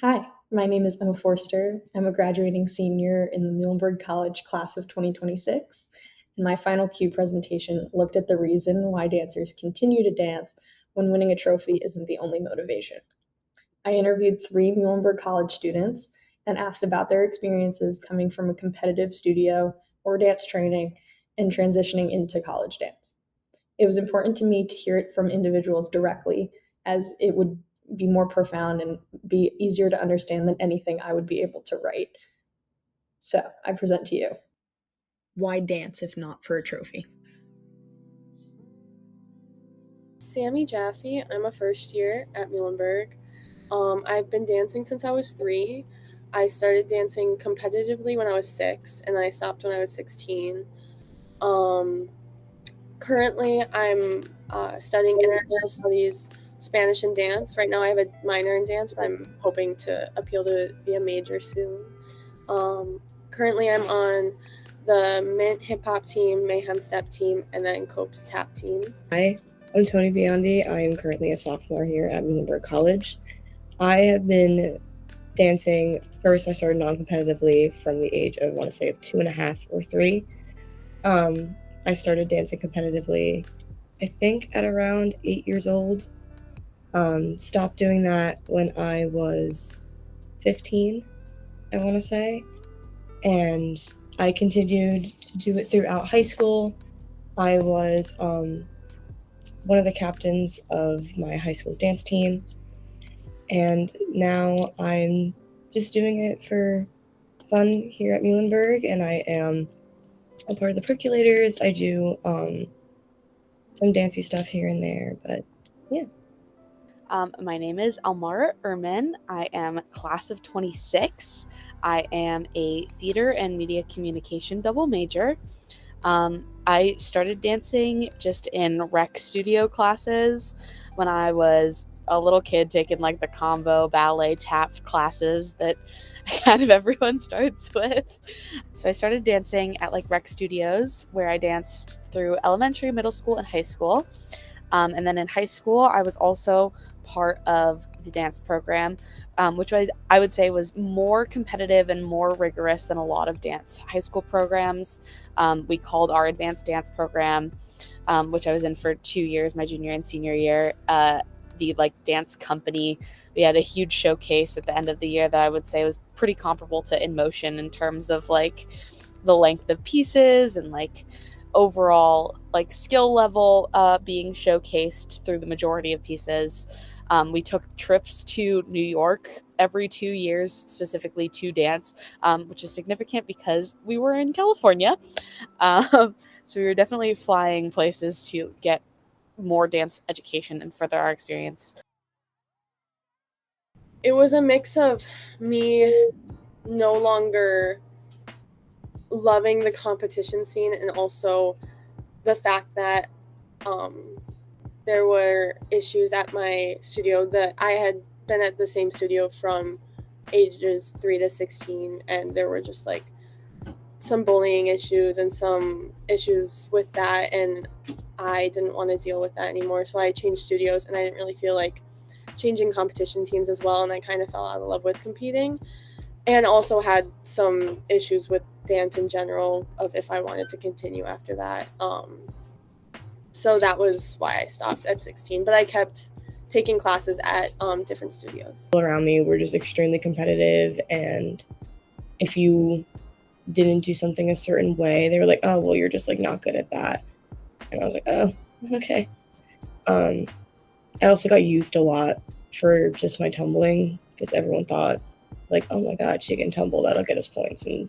Hi, my name is Emma Forster. I'm a graduating senior in the Muhlenberg College class of 2026, and my final Q presentation looked at the reason why dancers continue to dance when winning a trophy isn't the only motivation. I interviewed 3 Muhlenberg College students and asked about their experiences coming from a competitive studio or dance training and transitioning into college dance. It was important to me to hear it from individuals directly, as it would be more profound and be easier to understand than anything I would be able to write. So I present to you. Why dance if not for a trophy? Sammy Jaffe. I'm a first year at Muhlenberg. I've been dancing since I was 3. I started dancing competitively when I was 6, and then I stopped when I was 16. Um, Currently, I'm studying international studies, Spanish and dance. Right now, I have a minor in dance, but I'm hoping to appeal to be a major soon. Currently, I'm on the Mint Hip Hop team, Mayhem Step team, and then Cope's Tap team. Hi, I'm Tony Biondi. I am currently a sophomore here at Muhlenberg College. I have been dancing. First, I started non-competitively from the age of, I want to say, of 2.5 or 3. I started dancing competitively, I think, at around 8 years old. Stopped doing that when I was 15, I want to say. And I continued to do it throughout high school. I was one of the captains of my high school's dance team. And now I'm just doing it for fun here at Muhlenberg, and I am a part of the percolators. I do some dancey stuff here and there, but yeah. My name is Almara Erman. I am class of 26. I am a theater and media communication double major. I started dancing just in rec studio classes when I was a little kid, taking like the combo ballet tap classes that kind of everyone starts with. So I started dancing at like rec studios where I danced through elementary, middle school, and high school. And then in high school, I was also part of the dance program, which I would say was more competitive and more rigorous than a lot of dance high school programs. We called our advanced dance program, which I was in for 2 years, my junior and senior year, the like dance company. We had a huge showcase at the end of the year that I would say was pretty comparable to In Motion in terms of like the length of pieces and like overall like skill level being showcased through the majority of pieces. We took trips to New York every 2 years, specifically to dance, which is significant because we were in California. So we were definitely flying places to get more dance education and further our experience. It was a mix of me no longer loving the competition scene and also the fact that there were issues at my studio that I had been at the same studio from ages 3 to 16, and there were just like some bullying issues and some issues with that, and I didn't want to deal with that anymore, so I changed studios, and I didn't really feel like changing competition teams as well, and I kind of fell out of love with competing, and also had some issues with dance in general of if I wanted to continue after that. So that was why I stopped at 16, but I kept taking classes at different studios. People around me were just extremely competitive, and if you didn't do something a certain way, they were like, oh, well, you're just like not good at that. And I was like, oh, okay. I also got used a lot for just my tumbling because everyone thought like, oh my God, she can tumble, that'll get us points and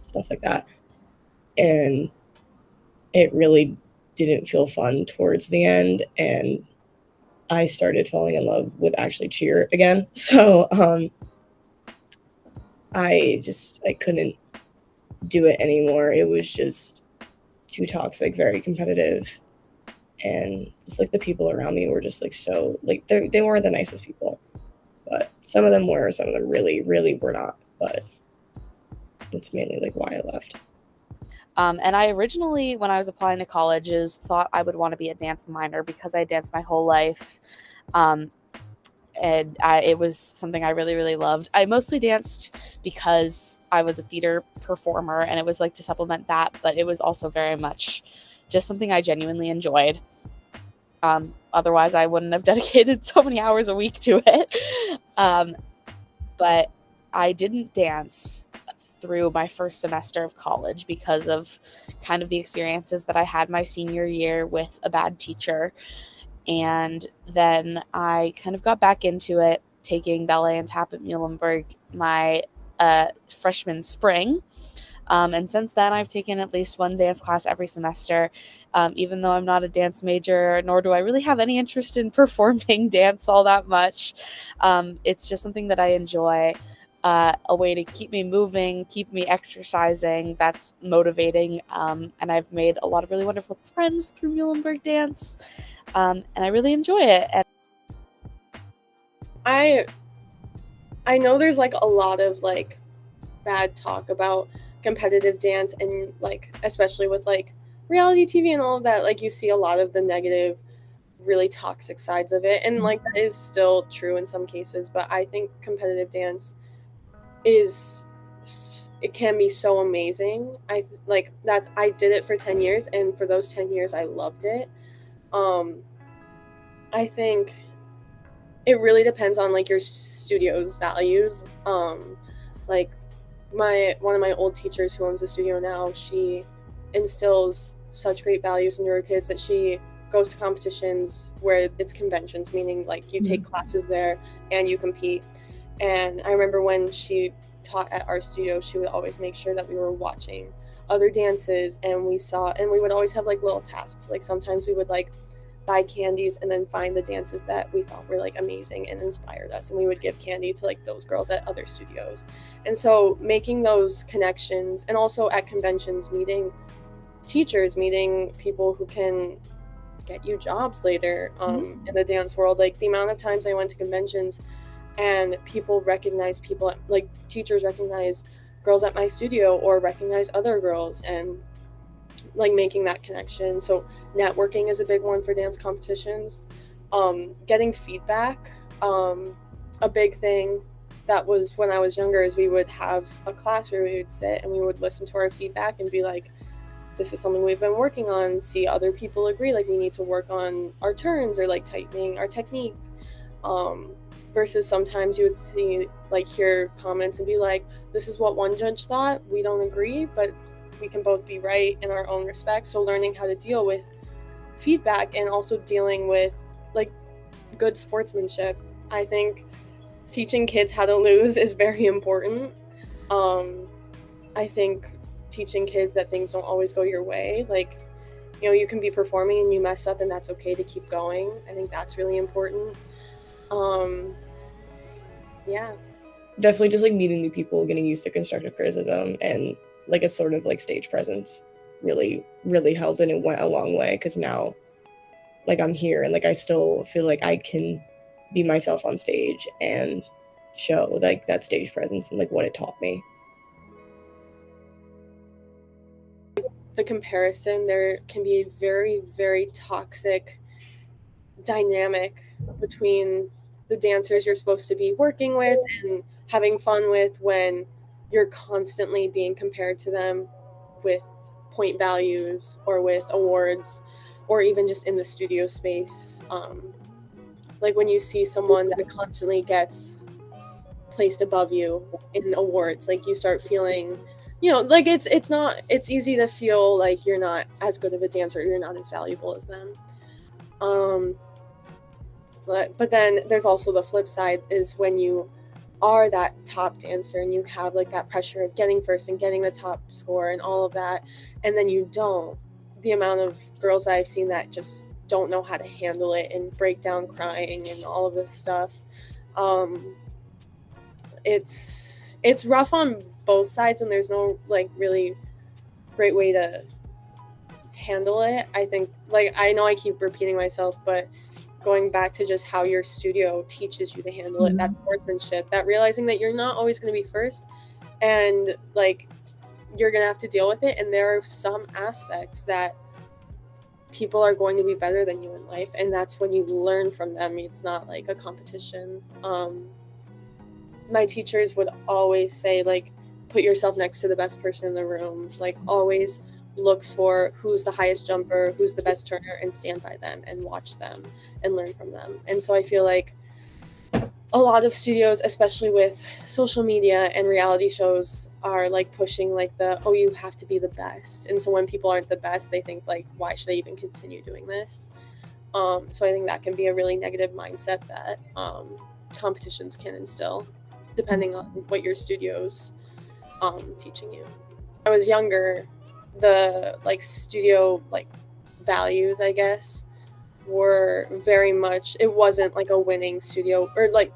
stuff like that. And it really didn't feel fun towards the end, and I started falling in love with actually cheer again. So I couldn't do it anymore. It was just too toxic, very competitive, and just like the people around me were just like so like they weren't the nicest people, but some of them were, some of them really were not. But that's mainly like why I left. And I originally, when I was applying to colleges, thought I would want to be a dance minor because I danced my whole life. and it was something I really, really loved. I mostly danced because I was a theater performer, and it was like to supplement that, but it was also very much just something I genuinely enjoyed. Otherwise, I wouldn't have dedicated so many hours a week to it. But I didn't dance through my first semester of college because of kind of the experiences that I had my senior year with a bad teacher. And then I kind of got back into it, taking ballet and tap at Muhlenberg my freshman spring. And since then, I've taken at least one dance class every semester, even though I'm not a dance major, nor do I really have any interest in performing dance all that much. It's just something that I enjoy, a way to keep me moving, keep me exercising. That's motivating. And I've made a lot of really wonderful friends through Muhlenberg dance, and I really enjoy it. And I know there's like a lot of like bad talk about competitive dance, and like especially with like reality TV and all of that, like you see a lot of the negative, really toxic sides of it, and like that is still true in some cases, but I think competitive dance it can be so amazing. I did it for 10 years, and for those 10 years I loved it. I think it really depends on like your studio's values. Like one of my old teachers who owns a studio now, she instills such great values into her kids that she goes to competitions where it's conventions, meaning like you take classes there and you compete. And I remember when she taught at our studio, she would always make sure that we were watching other dances, and we would always have like little tasks. Like sometimes we would like buy candies and then find the dances that we thought were like amazing and inspired us, and we would give candy to like those girls at other studios. And so making those connections, and also at conventions, meeting teachers, meeting people who can get you jobs later in the dance world. Like the amount of times I went to conventions and like teachers recognize girls at my studio or recognize other girls, and like making that connection. So networking is a big one for dance competitions. Getting feedback, a big thing that was when I was younger, is we would have a class where we would sit and we would listen to our feedback and be like, this is something we've been working on, see other people agree, like we need to work on our turns or like tightening our technique. Versus sometimes you would hear comments and be like, this is what one judge thought, we don't agree, but we can both be right in our own respect. So learning how to deal with feedback, and also dealing with like good sportsmanship. I think teaching kids how to lose is very important. I think teaching kids that things don't always go your way, like, you know, you can be performing and you mess up, and that's okay to keep going. I think that's really important. Yeah. Definitely just like meeting new people, getting used to constructive criticism, and like a sort of like stage presence really, really helped, and it went a long way, because now like I'm here and like I still feel like I can be myself on stage and show like that stage presence and like what it taught me. The comparison, there can be a very, very toxic dynamic between the dancers you're supposed to be working with and having fun with, when you're constantly being compared to them with point values or with awards, or even just in the studio space. Like when you see someone that constantly gets placed above you in awards, like you start feeling, you know, like it's easy to feel like you're not as good of a dancer, you're not as valuable as them. But then there's also the flip side, is when you are that top dancer and you have like that pressure of getting first and getting the top score and all of that, and then you don't. The amount of girls that I've seen that just don't know how to handle it and break down crying and all of this stuff. It's rough on both sides, and there's no like really great way to handle it. I think, like, I know I keep repeating myself, but going back to just how your studio teaches you to handle it, that sportsmanship, that realizing that you're not always going to be first, and like you're going to have to deal with it. And there are some aspects that people are going to be better than you in life, and that's when you learn from them. It's not like a competition. My teachers would always say, like, put yourself next to the best person in the room. Like, always look for who's the highest jumper, who's the best turner, and stand by them and watch them and learn from them. And so I feel like a lot of studios, especially with social media and reality shows, are like pushing like oh, you have to be the best. And so when people aren't the best, they think like, why should I even continue doing this? So I think that can be a really negative mindset that competitions can instill, depending on what your studio's teaching you. When I was younger, the like studio like values, I guess, were very much, it wasn't like a winning studio, or like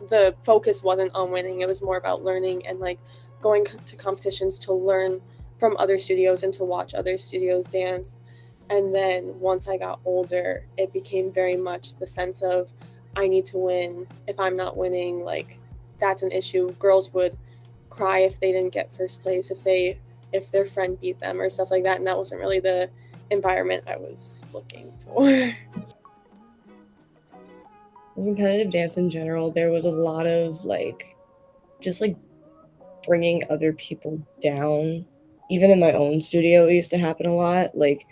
the focus wasn't on winning. It was more about learning and like going to competitions to learn from other studios and to watch other studios dance. And then once I got older, it became very much the sense of, I need to win. If I'm not winning, like, that's an issue. Girls would cry if they didn't get first place, if their friend beat them or stuff like that. And that wasn't really the environment I was looking for. Competitive dance in general, there was a lot of like just like bringing other people down. Even in my own studio, it used to happen a lot. Like,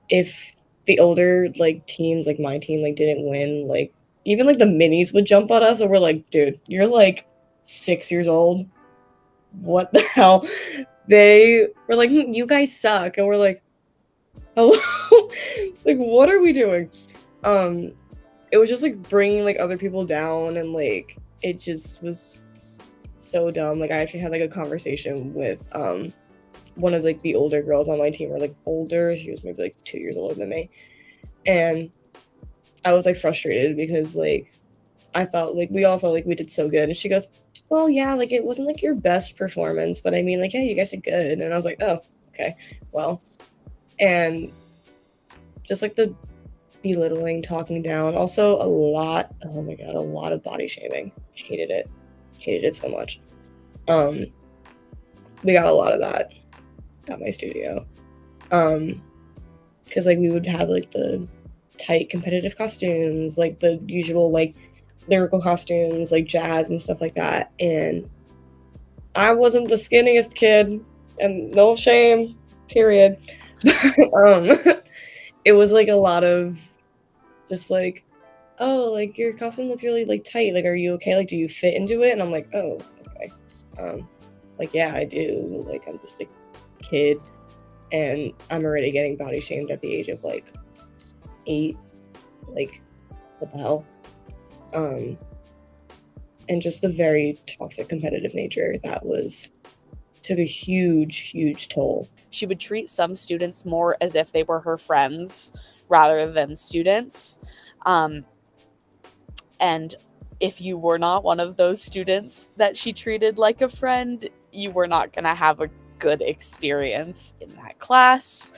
if the older like teams, like my team, like didn't win, like even like the minis would jump on us, and we're like, dude, you're like 6 years old. What the hell? They were like, you guys suck, and we're like, hello. Like, what are we doing? It was just like bringing like other people down, and like it just was so dumb. Like, I actually had like a conversation with one of like the older girls on my team, or like older, she was maybe like 2 years older than me, and I was like frustrated because like I thought like we all felt like we did so good, and she goes, well, yeah, like it wasn't like your best performance, but I mean, like, yeah, you guys did good. And I was like, oh, okay, well. And just like the belittling, talking down, also a lot of body shaming. Hated it so much. We got a lot of that at my studio, because like we would have like the tight competitive costumes, like the usual like lyrical costumes, like jazz and stuff like that, and I wasn't the skinniest kid, and no shame, period. It was like a lot of just like, oh, like your costume looks really like tight, like are you okay, like do you fit into it? And I'm like, oh, okay. Like, yeah, I do, like I'm just a kid, and I'm already getting body shamed at the age of like 8. Like, what the hell? And just the very toxic competitive nature that took a huge toll. She would treat some students more as if they were her friends rather than students. And if you were not one of those students that she treated like a friend, you were not going to have a good experience in that class.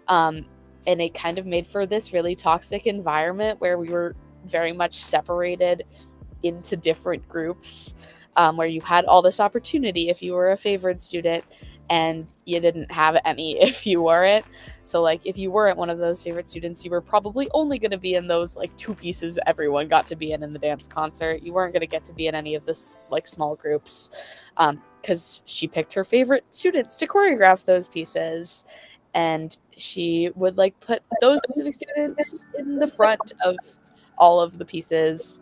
And it kind of made for this really toxic environment where we were very much separated into different groups, where you had all this opportunity if you were a favored student, and you didn't have any if you weren't. So like if you weren't one of those favorite students, you were probably only going to be in those like 2 pieces everyone got to be in the dance concert. You weren't going to get to be in any of this like small groups, because she picked her favorite students to choreograph those pieces, and she would like put those specific students in the front of all of the pieces,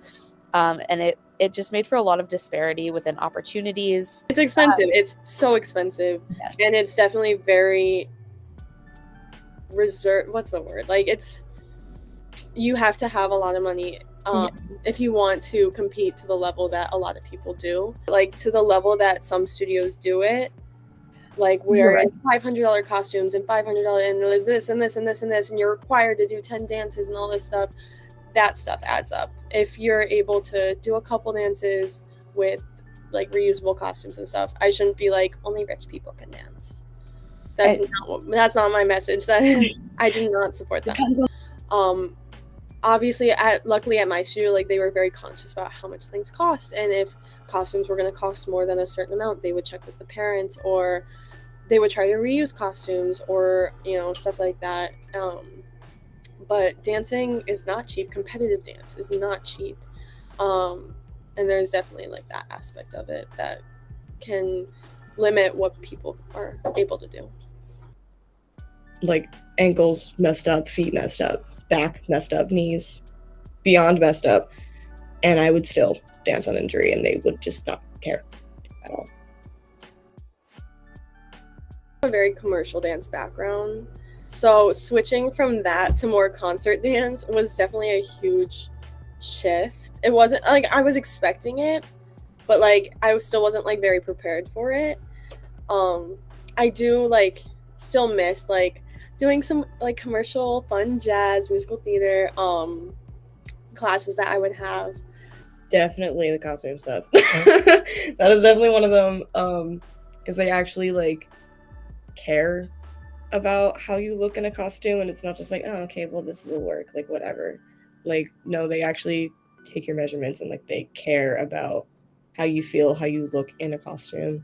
and it just made for a lot of disparity within opportunities. It's expensive. It's so expensive. Yes. And it's definitely very reserved. What's the word? Like, you have to have a lot of money if you want to compete to the level that a lot of people do. Like, to the level that some studios do it. Like, wearing $500 costumes and $500 and like this and this and this and this, and you're required to do 10 dances and all this stuff. That stuff adds up. If you're able to do a couple dances with like reusable costumes and stuff, I shouldn't be like, only rich people can dance. That's not my message. That I do not support that. Obviously, luckily at my studio, like they were very conscious about how much things cost, and if costumes were going to cost more than a certain amount, they would check with the parents, or they would try to reuse costumes, or stuff like that. but dancing is not cheap. Competitive dance is not cheap. And there's definitely like that aspect of it that can limit what people are able to do. Like ankles messed up, feet messed up, back messed up, knees beyond messed up, and I would still dance on injury and they would just not care at all. A very commercial dance background, so switching from that to more concert dance was definitely a huge shift. It wasn't like I was expecting it, but like I still wasn't like very prepared for it. I do like still miss like doing some like commercial fun jazz musical theater classes that I would have. Definitely the costume stuff. That is definitely one of them, because they actually like care about how you look in a costume, and it's not just like, oh, okay, well, this will work, like whatever. Like, no, they actually take your measurements and like they care about how you feel, how you look in a costume.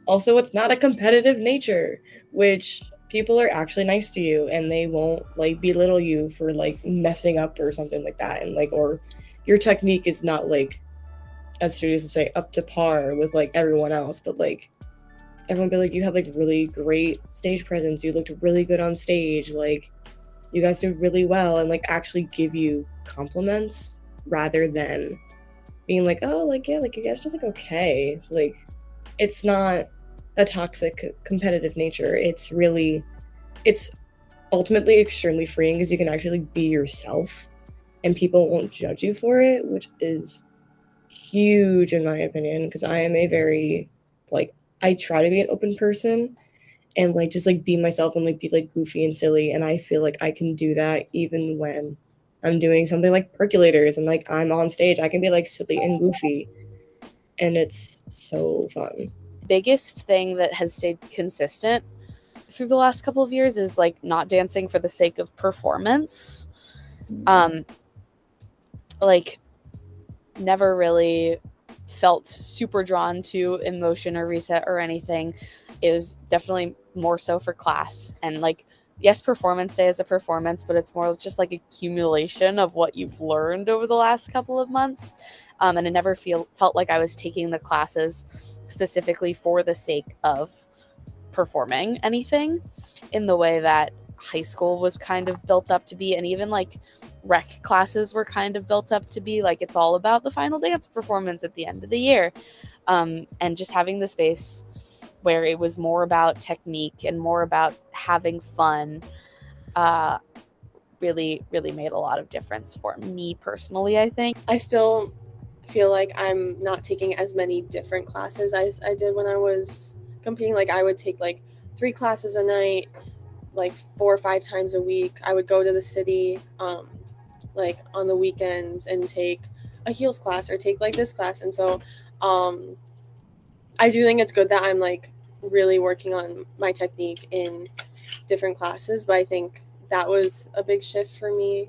Also, it's not a competitive nature, which people are actually nice to you and they won't like belittle you for like messing up or something like that, and like, or your technique is not like, as studios would say, up to par with like everyone else, but like everyone be like, you had like really great stage presence, you looked really good on stage, like you guys did really well, and like actually give you compliments rather than being like, oh, like, yeah, like you guys did like okay. Like, it's not a toxic competitive nature. It's ultimately extremely freeing because you can actually be yourself and people won't judge you for it, which is huge in my opinion, because I am a very like, I try to be an open person and like just like be myself and like be like goofy and silly, and I feel like I can do that even when I'm doing something like percolators and like I'm on stage, I can be like silly and goofy, and it's so fun. Biggest thing that has stayed consistent through the last couple of years is like not dancing for the sake of performance. Like never really felt super drawn to emotion or reset or anything. It was definitely more so for class, and like, yes, performance day is a performance, but it's more just like accumulation of what you've learned over the last couple of months. And it never felt like I was taking the classes specifically for the sake of performing anything in the way that high school was kind of built up to be, and even like rec classes were kind of built up to be. Like, it's all about the final dance performance at the end of the year, and just having the space where it was more about technique and more about having fun really made a lot of difference for me personally. I think I still feel like I'm not taking as many different classes as I did when I was competing. Like, I would take like 3 classes a night, like 4 or 5 times a week. I would go to the city like on the weekends and take a heels class or take like this class. And so I do think it's good that I'm like really working on my technique in different classes, but I think that was a big shift for me.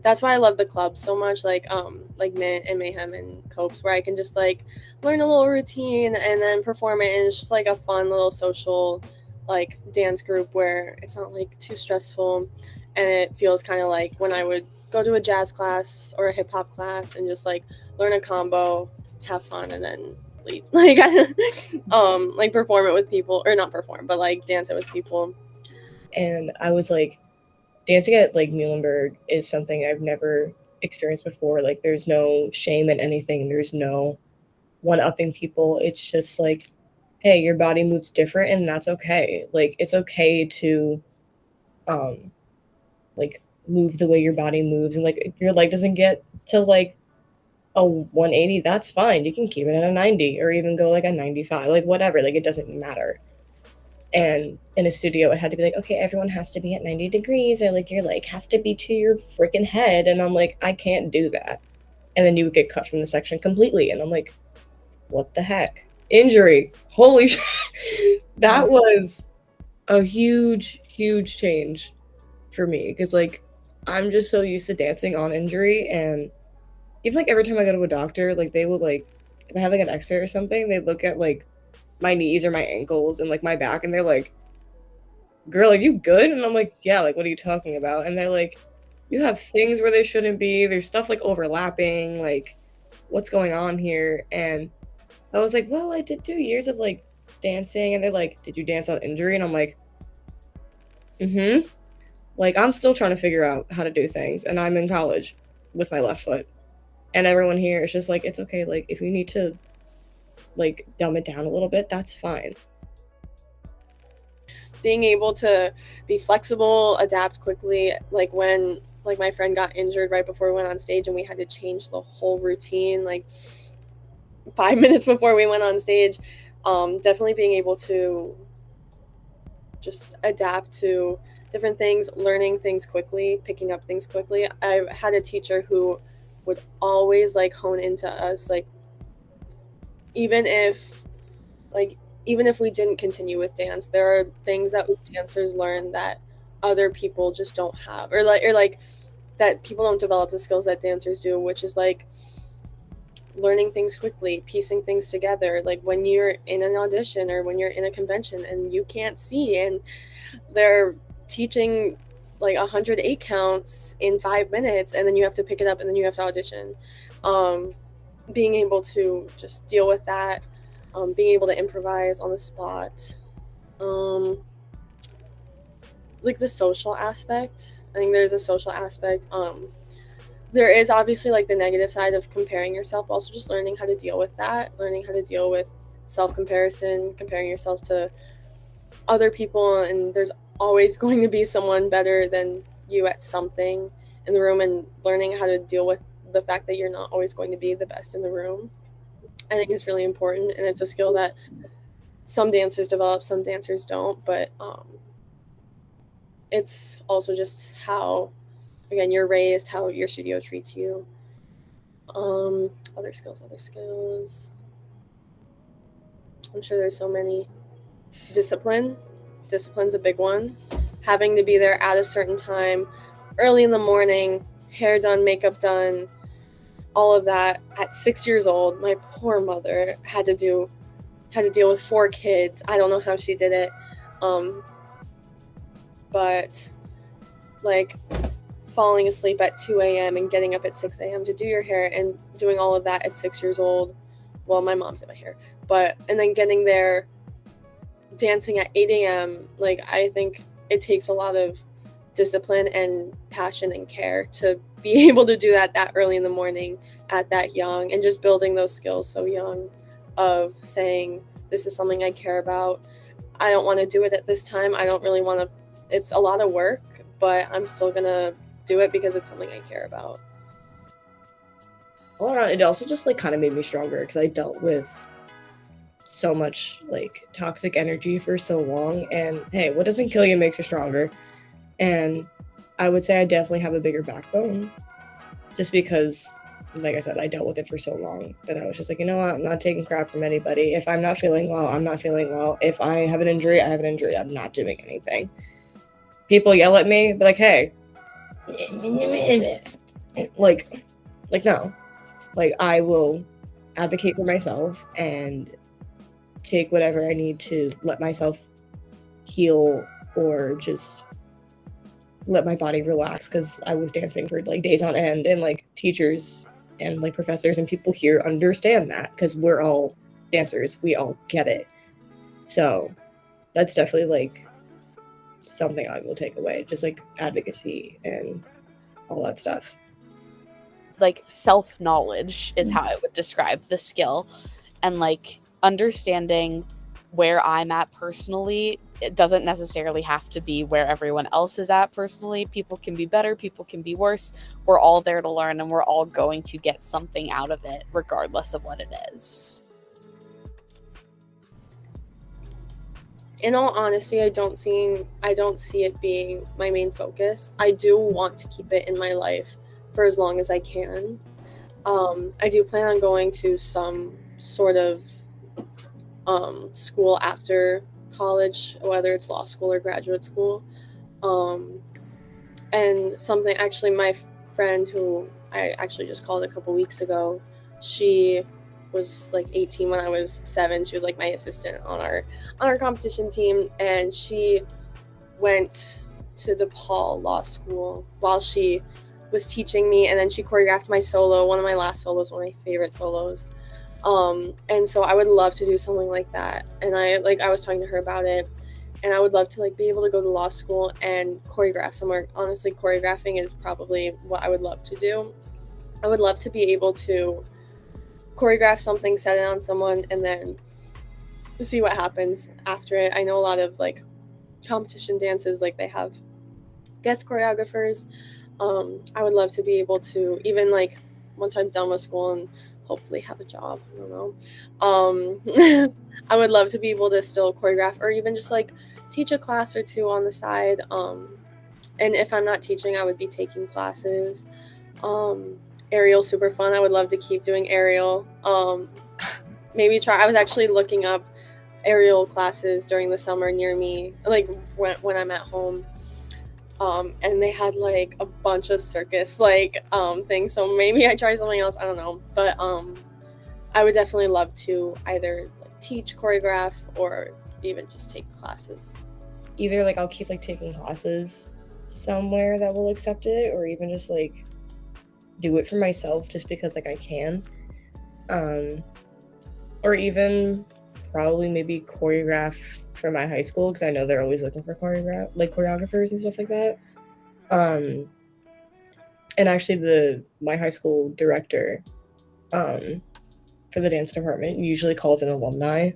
That's why I love the club so much, like Mint and Mayhem and Copes, where I can just like learn a little routine and then perform it, and it's just like a fun little social like dance group where it's not like too stressful, and it feels kind of like when I would go to a jazz class or a hip hop class and just like learn a combo, have fun, and then leave. Like like perform it with people, or not perform, but like dance it with people. And I was like, dancing at like Muhlenberg is something I've never experienced before. Like, there's no shame in anything. There's no one-upping people. It's just like, hey, your body moves different and that's okay. Like, it's okay to like move the way your body moves, and like your leg doesn't get to like a 180, that's fine. You can keep it at a 90 or even go like a 95, like whatever, like it doesn't matter. And in a studio, it had to be like, okay, everyone has to be at 90 degrees, or like your leg has to be to your freaking head. And I'm like, I can't do that. And then you would get cut from the section completely. And I'm like, what the heck? Injury. Holy shit. That was a huge, huge change for me. Because like, I'm just so used to dancing on injury. And even like every time I go to a doctor, like they will like, if I have like an x-ray or something, they look at like my knees or my ankles and like my back, and they're like, girl, are you good? And I'm like, yeah, like, what are you talking about? And they're like, you have things where they shouldn't be. There's stuff like overlapping, like, what's going on here? And I was like, well, I did 2 years of like dancing. And they're like, did you dance on injury? And I'm like, mm-hmm. Like, I'm still trying to figure out how to do things. And I'm in college with my left foot. And everyone here is just like, it's okay. Like, if you need to, like, dumb it down a little bit, that's fine. Being able to be flexible, adapt quickly, like when like my friend got injured right before we went on stage and we had to change the whole routine like 5 minutes before we went on stage. Definitely being able to just adapt to different things, learning things quickly, picking up things quickly. I had a teacher who would always like hone into us, like even if we didn't continue with dance, there are things that dancers learn that other people just don't have, or like that people don't develop the skills that dancers do, which is like learning things quickly, piecing things together. Like when you're in an audition or when you're in a convention and you can't see and they're teaching like 108 counts in 5 minutes and then you have to pick it up and then you have to audition. Being able to just deal with that, being able to improvise on the spot, like the social aspect. I think there's a social aspect. There is obviously like the negative side of comparing yourself, but also just learning how to deal with that, learning how to deal with self-comparison, comparing yourself to other people, and there's always going to be someone better than you at something in the room, and learning how to deal with the fact that you're not always going to be the best in the room. I think it's really important, and it's a skill that some dancers develop, some dancers don't, but it's also just how, again, you're raised, how your studio treats you. Other skills. I'm sure there's so many. Discipline's a big one. Having to be there at a certain time, early in the morning, hair done, makeup done, all of that at 6 years old. My poor mother had to deal with 4 kids. I don't know how she did it. But like falling asleep at 2 a.m. and getting up at 6 a.m. to do your hair and doing all of that at 6 years old. Well, my mom did my hair, and then getting there, dancing at 8 a.m. Like, I think it takes a lot of discipline and passion and care to be able to do that early in the morning at that young, and just building those skills so young of saying, this is something I care about. I don't want to do it at this time. I don't really want to, it's a lot of work, but I'm still going to do it because it's something I care about. All around, it also just like kind of made me stronger because I dealt with so much like toxic energy for so long, and hey, what doesn't kill you makes you stronger. And I would say I definitely have a bigger backbone just because, like I said, I dealt with it for so long that I was just like, you know what, I'm not taking crap from anybody. If I'm not feeling well, I'm not feeling well. If I have an injury, I have an injury. I'm not doing anything. People yell at me, but like, hey, like no, like I will advocate for myself and take whatever I need to let myself heal or just let my body relax, because I was dancing for like days on end, and like teachers and like professors and people here understand that because we're all dancers, we all get it. So that's definitely like something I will take away, just like advocacy and all that stuff. Like self-knowledge is how I would describe the skill, and like understanding where I'm at personally. It doesn't necessarily have to be where everyone else is at personally. People can be better, people can be worse. We're all there to learn, and we're all going to get something out of it regardless of what it is. In all honesty, I don't see it being my main focus. I do want to keep it in my life for as long as I can. I do plan on going to some sort of school after college, whether it's law school or graduate school. And something, actually, my friend who I actually just called a couple weeks ago, she was like 18 when I was 7. She was like my assistant on our competition team, and she went to DePaul Law School while she was teaching me, and then she choreographed my solo, one of my last solos, one of my favorite solos. And so I would love to do something like that. And I was talking to her about it, and I would love to like be able to go to law school and choreograph somewhere. Honestly, choreographing is probably what I would love to do. I would love to be able to choreograph something, set it on someone, and then see what happens after it. I know a lot of like competition dances, like they have guest choreographers. I would love to be able to, even like once I'm done with school and hopefully have a job, I don't know. I would love to be able to still choreograph, or even just like teach a class or two on the side. And if I'm not teaching, I would be taking classes. Aerial, super fun. I would love to keep doing aerial. Maybe try. I was actually looking up aerial classes during the summer near me, like when I'm at home. And they had like a bunch of circus like things, so maybe I try something else, I don't know. But I would definitely love to either like teach, choreograph, or even just take classes. Either like I'll keep like taking classes somewhere that will accept it, or even just like do it for myself just because like I can. Or even probably maybe choreograph for my high school, because I know they're always looking for choreographers and stuff like that. And actually my high school director for the dance department usually calls in alumni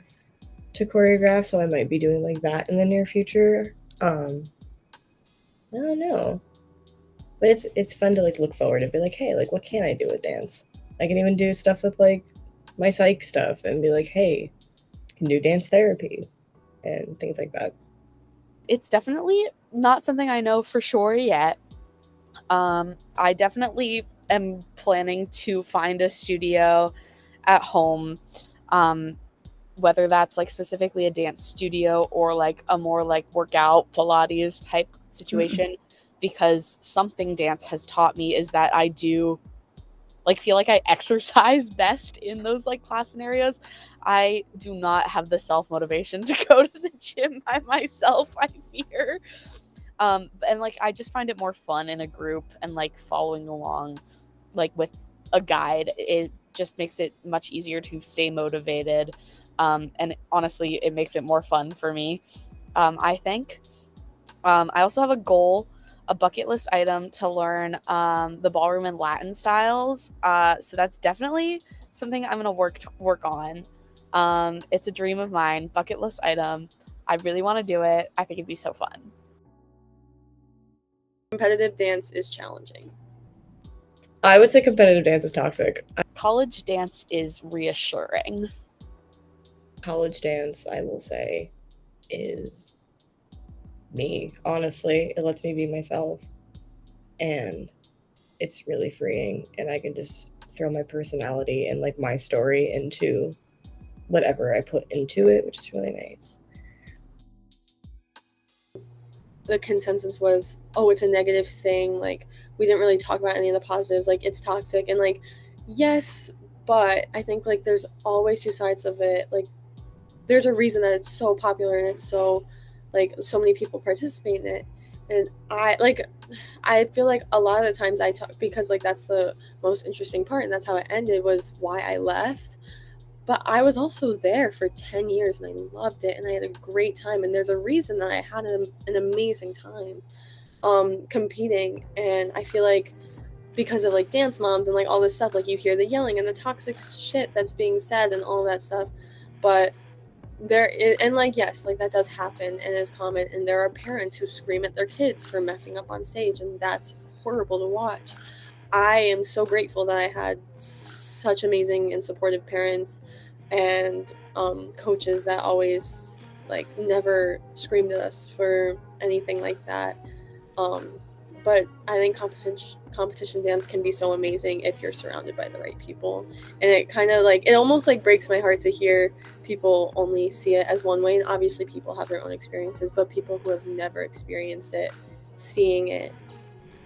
to choreograph, so I might be doing like that in the near future. I don't know, but it's fun to like look forward and be like, hey, like what can I do with dance? I can even do stuff with like my psych stuff and be like, hey, I can do dance therapy and things like that. It's definitely not something I know for sure yet. I definitely am planning to find a studio at home, whether that's like specifically a dance studio or like a more like workout Pilates type situation, because something dance has taught me is that I do like feel like I exercise best in those like class scenarios. I do not have the self-motivation to go to the gym by myself, I fear. And like I just find it more fun in a group, and like following along like with a guide, it just makes it much easier to stay motivated. And honestly, it makes it more fun for me, I think. I also have a bucket list item to learn the ballroom and Latin styles. So that's definitely something I'm gonna work on. It's a dream of mine, bucket list item. I really want to do it. I think it'd be so fun. Competitive dance is challenging. I would say competitive dance is toxic. College dance is reassuring. College dance, I will say, is me. Honestly, it lets me be myself, and it's really freeing, and I can just throw my personality and like my story into whatever I put into it, which is really nice. The consensus was, oh, it's a negative thing, like we didn't really talk about any of the positives, like it's toxic. And like, yes, but I think like there's always two sides of it. Like there's a reason that it's so popular and it's so like so many people participate in it. And I feel like a lot of the times I talk, because like that's the most interesting part and that's how it ended, was why I left. But I was also there for 10 years and I loved it and I had a great time. And there's a reason that I had an amazing time competing. And I feel like because of like dance moms and like all this stuff, like you hear the yelling and the toxic shit that's being said and all of that stuff. But there is, and like, yes, like that does happen and is common. And there are parents who scream at their kids for messing up on stage. And that's horrible to watch. I am so grateful that I had such amazing and supportive parents and coaches that always like never screamed at us for anything like that. But I think competition dance can be so amazing if you're surrounded by the right people. And it kind of like, it almost like breaks my heart to hear people only see it as one way. And obviously people have their own experiences, but people who have never experienced it, seeing it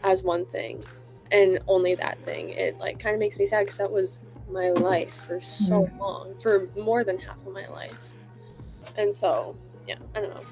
as one thing and only that thing, it like kind of makes me sad, because that was my life for so long, for more than half of my life. And so yeah, I don't know.